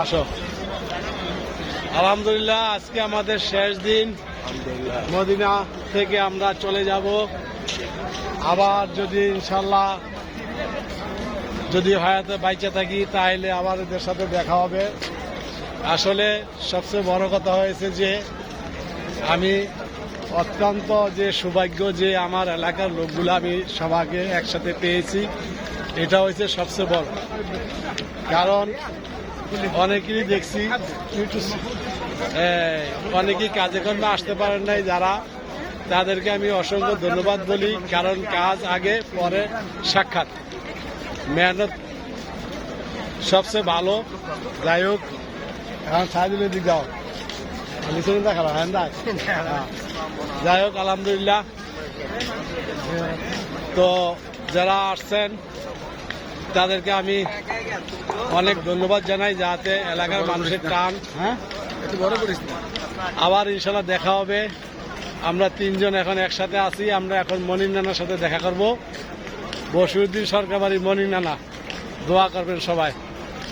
আসো। আলহামদুলিল্লাহ, আজকে আমাদের শেষ দিন। মদিনা থেকে আমরা চলে যাব। আবার যদি ইনশাল্লাহ যদি হায়াতে বাইচে থাকি তাহলে আবার এদের সাথে দেখা হবে। আসলে সবচেয়ে বড় কথা হয়েছে যে আমি অত্যন্ত যে সৌভাগ্য যে আমার এলাকার লোকগুলো আমি সবাইকে একসাথে পেয়েছি, এটা হয়েছে সবচেয়ে বড়। কারণ অনেকেরই দেখছি অনেকেই কাজে কর্মে আসতে পারেন নাই, যারা তাদেরকে আমি অসংখ্য ধন্যবাদ বলি। কারণ কাজ আগে পরে সাক্ষাৎ, মেহনত সবচেয়ে ভালো। যাই হোক, এখন সাইদুলের দিক যাও, নিচে দেখালো হ্যাঁ। যাই হোক, আলহামদুলিল্লাহ। তো যারা আসছেন তাদেরকে আমি অনেক ধন্যবাদ জানাই, যাতে এলাকার মানুষের টান আবার ইনশাল্লাহ দেখা হবে। আমরা তিনজন এখন একসাথে আছি। আমরা এখন মনির নানার সাথে দেখা করব। বসিরউদ্দিন সরকার বাড়ি মনির নানা, দোয়া করবেন সবাই।